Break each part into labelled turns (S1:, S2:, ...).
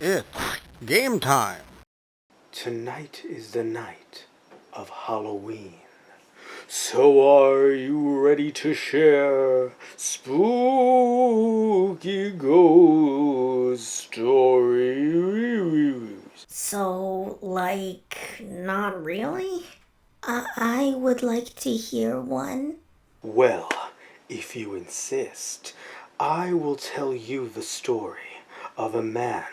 S1: It's game time.
S2: Tonight is the night of Halloween. So are you ready to share spooky ghost stories?
S3: So, not really? I would like to hear one.
S2: Well, if you insist, I will tell you the story of a man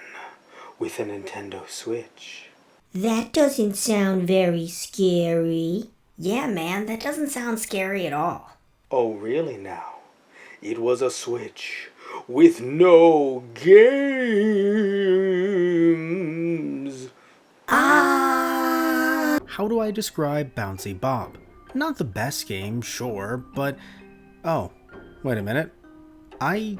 S2: with a Nintendo Switch.
S3: That doesn't sound very scary. Yeah, man, that doesn't sound scary at all.
S2: Oh, really now? It was a Switch with no games.
S4: How do I describe Bouncy Bob? Not the best game, sure, but... Oh, wait a minute. I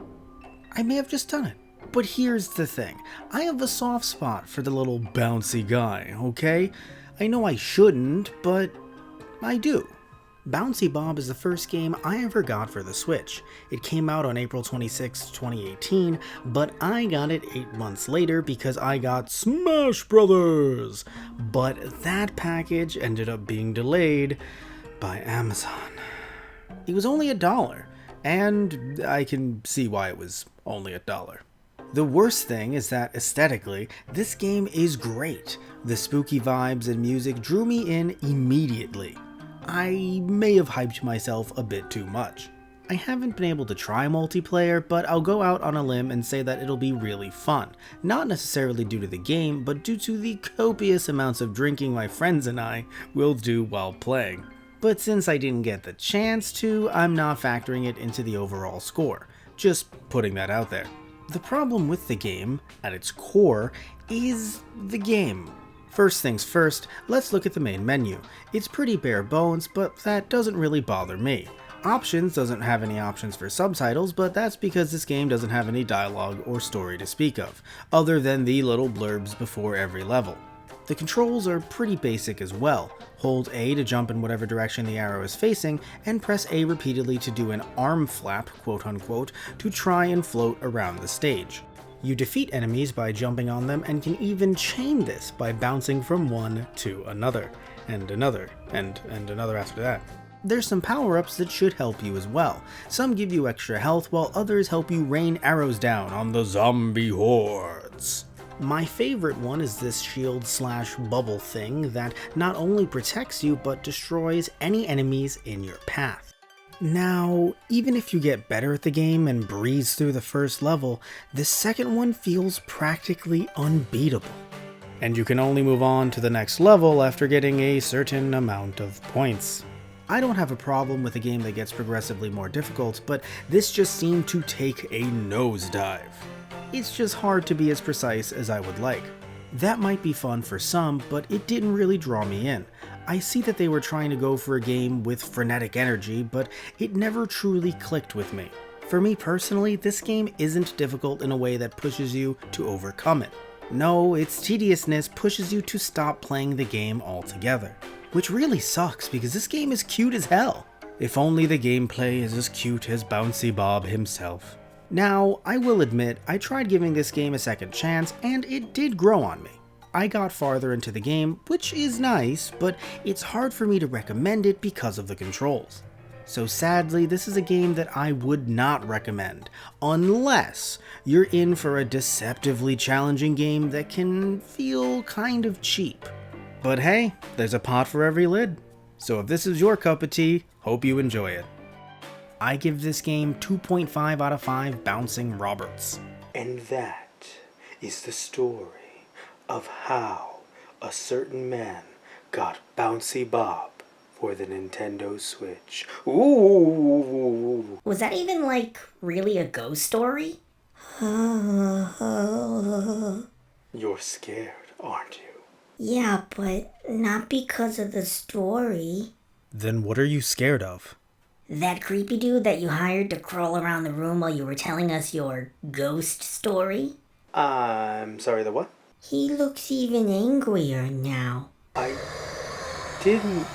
S4: may have just done it. But here's the thing. I have a soft spot for the little bouncy guy, okay? I know I shouldn't, but I do. Bouncy Bob is the first game I ever got for the Switch. It came out on April 26, 2018, but I got it 8 months later because I got Smash Brothers. But that package ended up being delayed by Amazon. It was only $1, and I can see why it was only $1. The worst thing is that aesthetically, this game is great. The spooky vibes and music drew me in immediately. I may have hyped myself a bit too much. I haven't been able to try multiplayer, but I'll go out on a limb and say that it'll be really fun. Not necessarily due to the game, but due to the copious amounts of drinking my friends and I will do while playing. But since I didn't get the chance to, I'm not factoring it into the overall score. Just putting that out there. The problem with the game, at its core, is the game. First things first, let's look at the main menu. It's pretty bare bones, but that doesn't really bother me. Options doesn't have any options for subtitles, but that's because this game doesn't have any dialogue or story to speak of, other than the little blurbs before every level. The controls are pretty basic as well. Hold A to jump in whatever direction the arrow is facing, and press A repeatedly to do an arm flap, quote unquote, to try and float around the stage. You defeat enemies by jumping on them and can even chain this by bouncing from one to another, and another, and another after that. There's some power-ups that should help you as well. Some give you extra health, while others help you rain arrows down on the zombie hordes. My favorite one is this shield/bubble thing that not only protects you, but destroys any enemies in your path. Now, even if you get better at the game and breeze through the first level, the second one feels practically unbeatable. And you can only move on to the next level after getting a certain amount of points. I don't have a problem with a game that gets progressively more difficult, but this just seemed to take a nosedive. It's just hard to be as precise as I would like. That might be fun for some, but it didn't really draw me in. I see that they were trying to go for a game with frenetic energy, but it never truly clicked with me. For me personally, this game isn't difficult in a way that pushes you to overcome it. No, its tediousness pushes you to stop playing the game altogether. Which really sucks because this game is cute as hell. If only the gameplay is as cute as Bouncy Bob himself. Now, I will admit, I tried giving this game a second chance, and it did grow on me. I got farther into the game, which is nice, but it's hard for me to recommend it because of the controls. So sadly, this is a game that I would not recommend, unless you're in for a deceptively challenging game that can feel kind of cheap. But hey, there's a pot for every lid. So if this is your cup of tea, hope you enjoy it. I give this game 2.5 out of 5 Bouncing Roberts.
S2: And that is the story of how a certain man got Bouncy Bob for the Nintendo Switch. Ooh!
S3: Was that even, really a ghost story?
S2: You're scared, aren't you?
S3: Yeah, but not because of the story.
S4: Then what are you scared of?
S3: That creepy dude that you hired to crawl around the room while you were telling us your ghost story?
S2: I'm sorry, the what?
S3: He looks even angrier now.
S2: I didn't